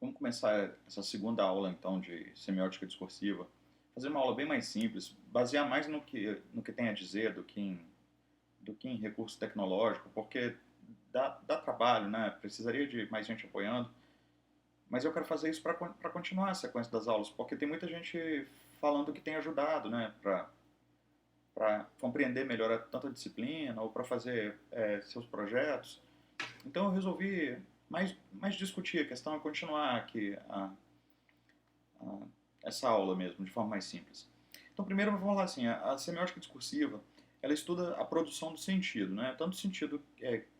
Vamos começar essa segunda aula, então, de semiótica discursiva. Fazer uma aula bem mais simples, basear mais no que tem a dizer do que em recurso tecnológico, porque dá trabalho, né? Precisaria de mais gente apoiando, mas eu quero fazer isso para continuar a sequência das aulas, porque tem muita gente falando que tem ajudado, né? Para compreender melhor tanto a disciplina ou para fazer seus projetos. Então eu resolvi mais discutir, a questão é continuar aqui a- essa aula mesmo, de forma mais simples. Então, primeiro eu vou falar assim, a semiótica discursiva, ela estuda a produção do sentido, né? Tanto o sentido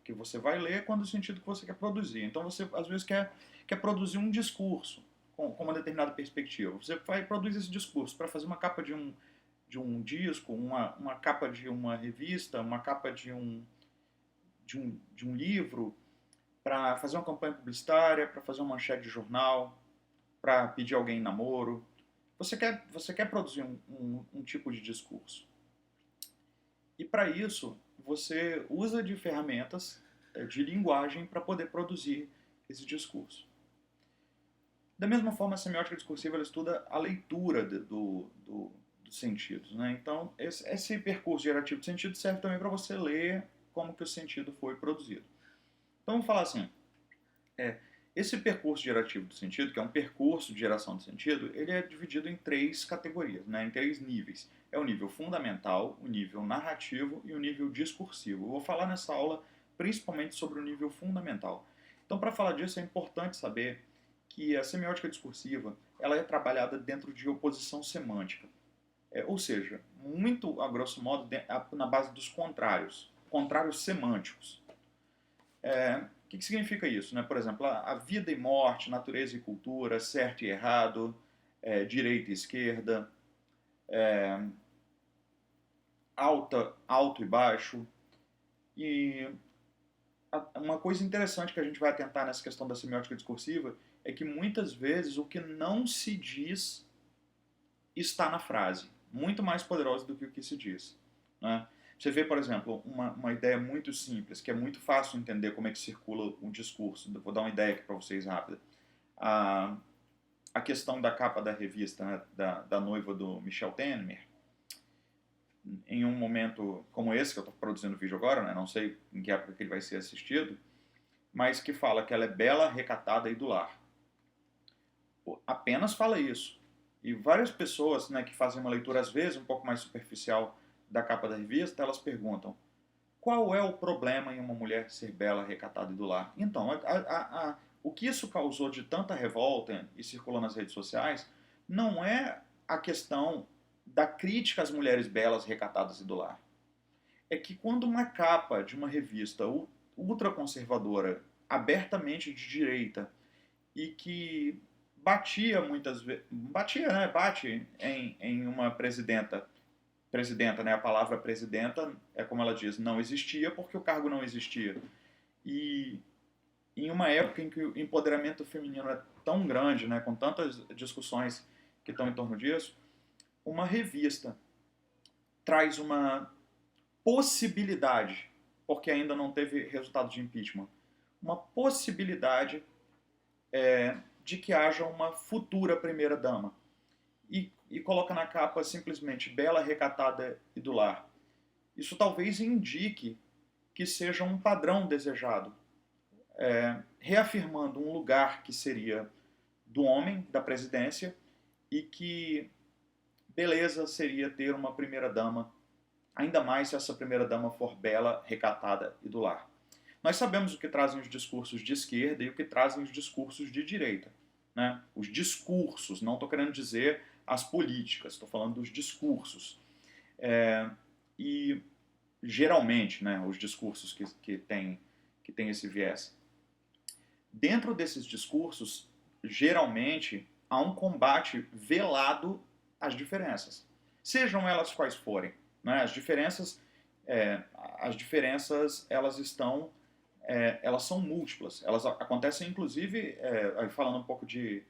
que você vai ler, quanto o sentido que você quer produzir. Então, você, às vezes, quer produzir um discurso com uma determinada perspectiva. Você vai produzir esse discurso para fazer uma capa de um disco, uma capa de uma revista, uma capa de um livro, para fazer uma campanha publicitária, para fazer uma manchete de jornal, para pedir alguém em namoro. Você quer produzir um tipo de discurso. E para isso, você usa de ferramentas de linguagem para poder produzir esse discurso. Da mesma forma, a semiótica discursiva ela estuda a leitura dos sentidos. Né? Então, esse percurso gerativo de sentido serve também para você ler como que o sentido foi produzido. Então, vamos falar assim, é, esse percurso gerativo do sentido, que é um percurso de geração de sentido, ele é dividido em três categorias, né, em três níveis. É o nível fundamental, o nível narrativo e o nível discursivo. Eu vou falar nessa aula principalmente sobre o nível fundamental. Então, para falar disso, é importante saber que a semiótica discursiva ela é trabalhada dentro de oposição semântica. Ou seja, muito a grosso modo na base dos contrários semânticos. O que significa isso? Né? Por exemplo, a vida e morte, natureza e cultura, certo e errado, direita e esquerda, alto e baixo. E uma coisa interessante que a gente vai atentar nessa questão da semiótica discursiva é que muitas vezes o que não se diz está na frase, muito mais poderosa do que o que se diz. Né? Você vê, por exemplo, uma ideia muito simples, que é muito fácil entender como é que circula um discurso. Vou dar uma ideia aqui para vocês rápida. A, a questão da capa da revista, né, da noiva do Michel Temer, em um momento como esse, que eu estou produzindo vídeo agora, né, não sei em que época que ele vai ser assistido, mas que fala que ela é bela, recatada e do lar. Pô, apenas fala isso. E várias pessoas, né, que fazem uma leitura às vezes um pouco mais superficial da capa da revista, elas perguntam: qual é o problema em uma mulher ser bela, recatada e do lar? Então, o que isso causou de tanta revolta e circulou nas redes sociais não é a questão da crítica às mulheres belas, recatadas e do lar. É que quando uma capa de uma revista ultraconservadora, abertamente de direita, e que batia muitas vezes, batia, né, bate em uma presidenta, né, a palavra presidenta é como ela diz, não existia porque o cargo não existia. E em uma época em que o empoderamento feminino é tão grande, né, com tantas discussões que estão em torno disso, uma revista traz uma possibilidade, porque ainda não teve resultado de impeachment, uma possibilidade de que haja uma futura primeira-dama. E coloca na capa simplesmente bela, recatada e do lar. Isso talvez indique que seja um padrão desejado, reafirmando um lugar que seria do homem, da presidência, e que beleza seria ter uma primeira-dama, ainda mais se essa primeira-dama for bela, recatada e do lar. Nós sabemos o que trazem os discursos de esquerda e o que trazem os discursos de direita. Né? Os discursos, não estou querendo dizer as políticas, estou falando dos discursos. E geralmente, né, os discursos que tem esse viés. Dentro desses discursos, geralmente, há um combate velado às diferenças, sejam elas quais forem. Né? É, as diferenças elas estão elas são múltiplas. Elas acontecem, inclusive, falando um pouco de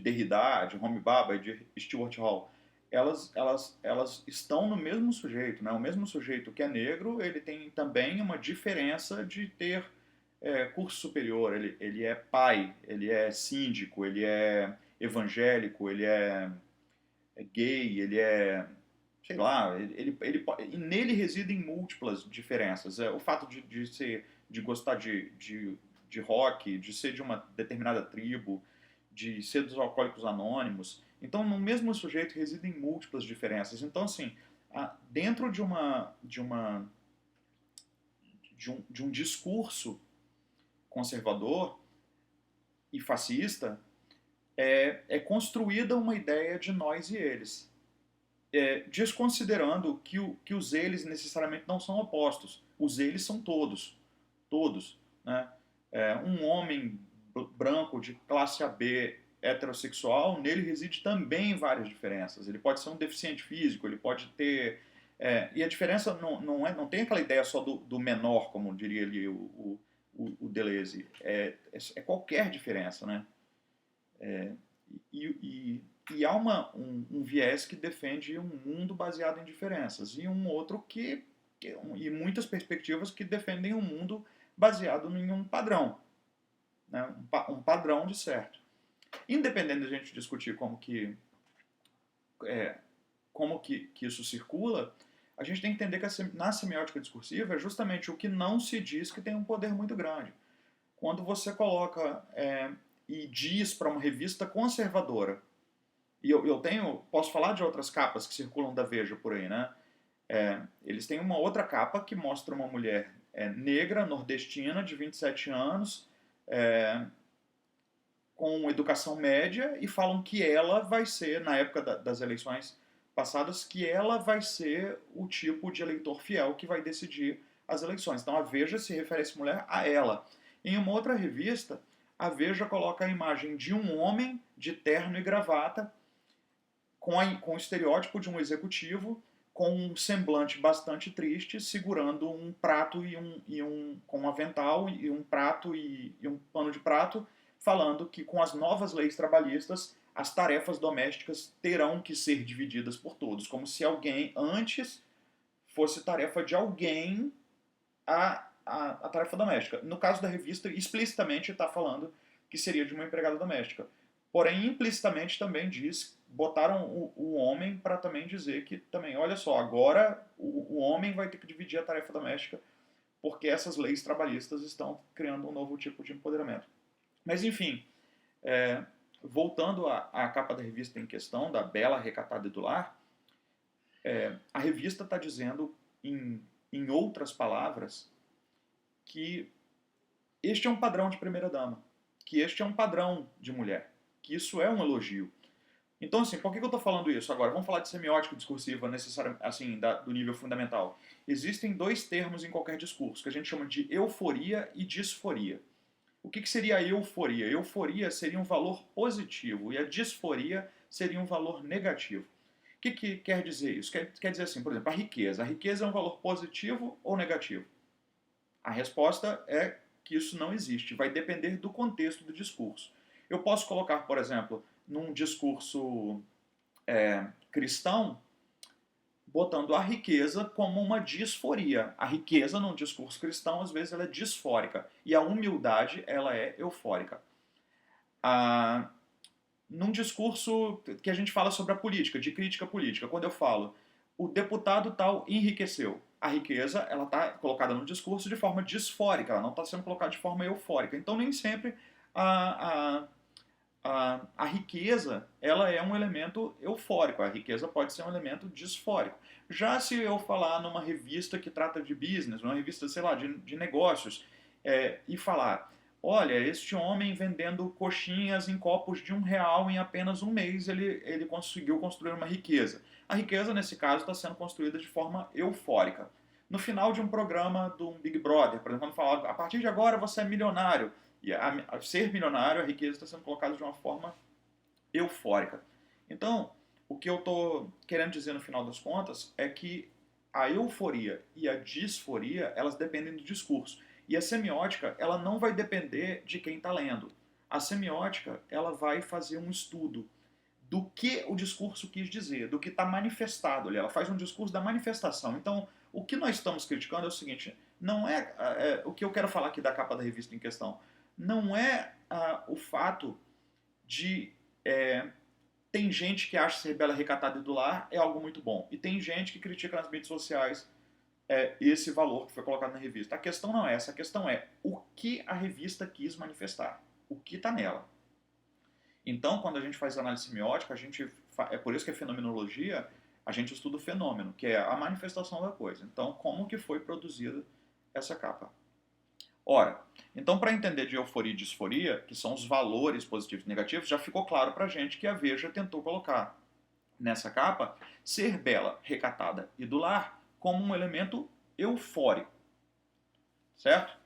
Derrida, de Homi Bhabha e de Stuart Hall, elas estão no mesmo sujeito. Né? O mesmo sujeito que é negro, ele tem também uma diferença de ter curso superior, ele é pai, ele é síndico, ele é evangélico, ele é gay, ele é, sei lá, e nele residem múltiplas diferenças. O fato de gostar de rock, de ser de uma determinada tribo, de ser dos alcoólicos anônimos. Então, no mesmo sujeito residem múltiplas diferenças. Então, assim, dentro de um discurso conservador e fascista, é construída uma ideia de nós e eles, desconsiderando que os eles necessariamente não são opostos. Os eles são todos, todos. Né? Um homem branco de classe AB heterossexual, nele reside também várias diferenças. Ele pode ser um deficiente físico, ele pode ter... e a diferença não tem aquela ideia só do menor, como diria ali o Deleuze. É qualquer diferença, né? E há um viés que defende um mundo baseado em diferenças e um outro e muitas perspectivas que defendem um mundo baseado em um padrão, né? Um padrão de certo. Independente da gente discutir como que isso circula, a gente tem que entender que na semiótica discursiva é justamente o que não se diz que tem um poder muito grande. Quando você coloca e diz para uma revista conservadora, e posso falar de outras capas que circulam da Veja por aí, né? Eles têm uma outra capa que mostra uma mulher negra, nordestina, de 27 anos, com educação média, e falam que ela vai ser, na época das eleições passadas, que ela vai ser o tipo de eleitor fiel que vai decidir as eleições. Então a Veja se refere a essa mulher a ela. Em uma outra revista, a Veja coloca a imagem de um homem de terno e gravata, com o estereótipo de um executivo, com um semblante bastante triste, segurando um prato com um avental e um prato e um pano de prato, falando que com as novas leis trabalhistas as tarefas domésticas terão que ser divididas por todos, como se alguém antes fosse tarefa de alguém a tarefa doméstica. No caso da revista, explicitamente está falando que seria de uma empregada doméstica. Porém, implicitamente também botaram o homem para também dizer que também, olha só, agora o homem vai ter que dividir a tarefa doméstica porque essas leis trabalhistas estão criando um novo tipo de empoderamento. Mas, enfim, voltando à capa da revista em questão, da Bela, Recatada e do Lar, a revista está dizendo, em outras palavras, que este é um padrão de primeira-dama, que este é um padrão de mulher, que isso é um elogio. Então, assim, por que eu estou falando isso agora? Vamos falar de semiótica discursiva assim, do nível fundamental. Existem dois termos em qualquer discurso, que a gente chama de euforia e disforia. O que seria a euforia? A euforia seria um valor positivo e a disforia seria um valor negativo. O que quer dizer isso? Quer dizer assim, por exemplo, a riqueza. A riqueza é um valor positivo ou negativo? A resposta é que isso não existe. Vai depender do contexto do discurso. Eu posso colocar, por exemplo, num discurso cristão, botando a riqueza como uma disforia. A riqueza, num discurso cristão, às vezes ela é disfórica. E a humildade, ela é eufórica. Num discurso que a gente fala sobre a política, de crítica política, quando eu falo o deputado tal enriqueceu, a riqueza ela está colocada no discurso de forma disfórica, ela não está sendo colocada de forma eufórica. Então nem sempre a riqueza ela é um elemento eufórico, a riqueza pode ser um elemento disfórico. Já se eu falar numa revista que trata de business, uma revista, sei lá, de negócios, e falar, olha, este homem vendendo coxinhas em copos de R$1 em apenas um mês, ele conseguiu construir uma riqueza. A riqueza, nesse caso, está sendo construída de forma eufórica. No final de um programa do Big Brother, por exemplo, quando fala, a partir de agora você é milionário, e a ser milionário, a riqueza está sendo colocada de uma forma eufórica. Então, o que eu estou querendo dizer no final das contas é que a euforia e a disforia, elas dependem do discurso. E a semiótica, ela não vai depender de quem está lendo. A semiótica, ela vai fazer um estudo do que o discurso quis dizer, do que está manifestado ali. Ela faz um discurso da manifestação. Então, o que nós estamos criticando é o seguinte, não é, o que eu quero falar aqui da capa da revista em questão, não é o fato de tem gente que acha ser bela, recatada e do lar é algo muito bom. E tem gente que critica nas mídias sociais esse valor que foi colocado na revista. A questão não é essa, a questão é o que a revista quis manifestar, o que está nela. Então, quando a gente faz análise semiótica, é por isso que a fenomenologia, a gente estuda o fenômeno, que é a manifestação da coisa. Então, como que foi produzida essa capa? Ora, então para entender de euforia e disforia, que são os valores positivos e negativos, já ficou claro para a gente que a Veja tentou colocar nessa capa ser bela, recatada e do lar como um elemento eufórico, certo?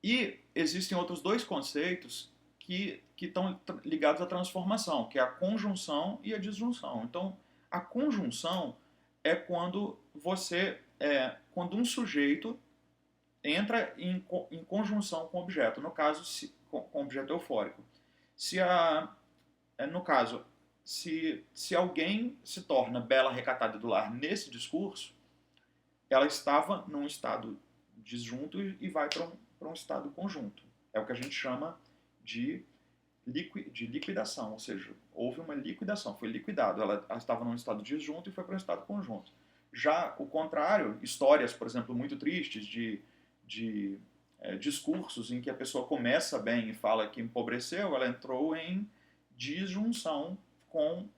E existem outros dois conceitos que estão ligados à transformação, que é a conjunção e a disjunção. Então, a conjunção é quando quando um sujeito entra em conjunção com o objeto, no caso, com o objeto eufórico. No caso, se alguém se torna bela, recatada e do lar nesse discurso, ela estava num estado disjunto e vai para um estado conjunto. É o que a gente chama de liquidação, ou seja, houve uma liquidação, foi liquidado. Ela estava num estado disjunto e foi para um estado conjunto. Já o contrário, histórias, por exemplo, muito tristes de discursos em que a pessoa começa bem e fala que empobreceu, ela entrou em disjunção com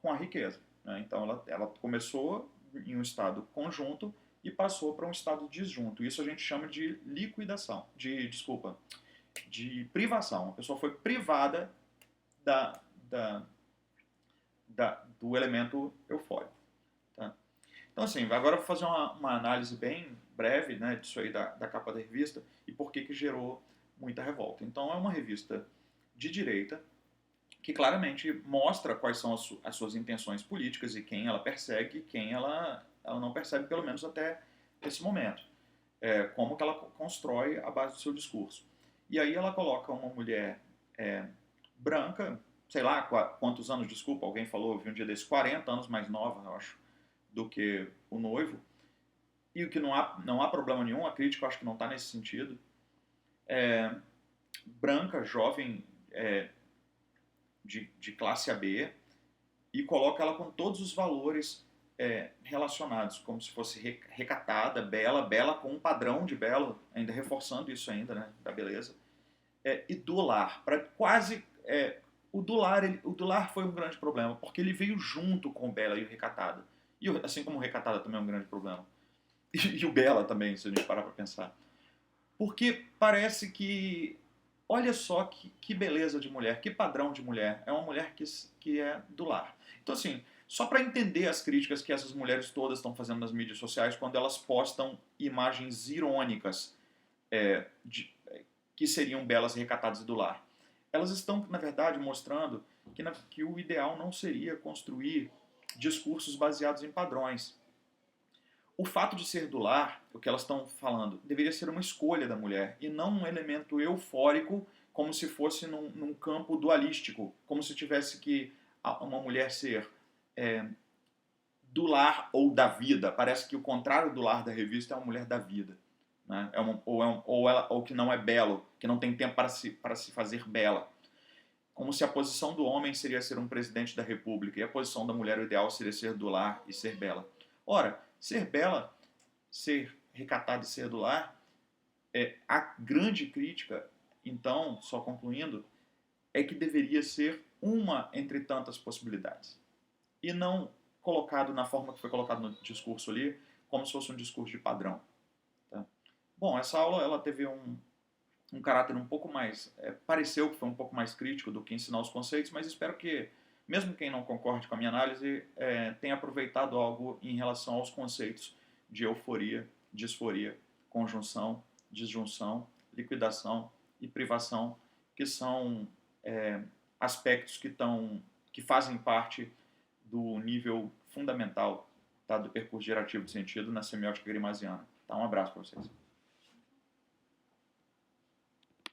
a riqueza. Né? Então ela começou em um estado conjunto e passou para um estado disjunto. Isso a gente chama de liquidação, de privação. A pessoa foi privada do elemento eufórico. Tá? Então, assim, agora eu vou fazer uma análise bem breve, né, disso aí da capa da revista e por que gerou muita revolta. Então, é uma revista de direita que claramente mostra quais são as suas intenções políticas e quem ela persegue e quem ela não persegue, pelo menos até esse momento. Como que ela constrói a base do seu discurso. E aí ela coloca uma mulher branca, sei lá quantos anos, desculpa, alguém falou, eu vi um dia desses, 40 anos mais nova, eu acho, do que o noivo, e o que não há problema nenhum, a crítica eu acho que não está nesse sentido, branca, jovem, de classe AB, e coloca ela com todos os valores relacionados, como se fosse recatada, bela com um padrão de belo, ainda reforçando isso ainda, né, da beleza, e do lar, para quase... o do lar foi um grande problema, porque ele veio junto com o bela e o recatada. E assim como o recatada também é um grande problema. E o bela também, se a gente parar para pensar. Porque parece que... Olha só que beleza de mulher, que padrão de mulher. É uma mulher que é do lar. Então, assim, só para entender as críticas que essas mulheres todas estão fazendo nas mídias sociais quando elas postam imagens irônicas que seriam belas, recatadas e do lar. Elas estão, na verdade, mostrando que o ideal não seria construir discursos baseados em padrões. O fato de ser do lar, o que elas estão falando, deveria ser uma escolha da mulher e não um elemento eufórico, como se fosse num campo dualístico, como se tivesse que uma mulher ser do lar ou da vida. Parece que o contrário do lar da revista é uma mulher da vida. Né? Ou que não é belo, que não tem tempo para se fazer bela. Como se a posição do homem seria ser um presidente da república e a posição da mulher, o ideal, seria ser do lar e ser bela. Ora, ser bela, ser recatada e ser do lar, a grande crítica, então, só concluindo, é que deveria ser uma entre tantas possibilidades. E não colocado na forma que foi colocado no discurso ali, como se fosse um discurso de padrão. Tá? Bom, essa aula ela teve um caráter um pouco mais... pareceu que foi um pouco mais crítico do que ensinar os conceitos, mas espero que, mesmo quem não concorde com a minha análise, tenha aproveitado algo em relação aos conceitos de euforia, disforia, conjunção, disjunção, liquidação e privação, que são aspectos que fazem parte do nível fundamental, tá, do percurso gerativo de sentido na semiótica grimasiana. Tá, um abraço para vocês.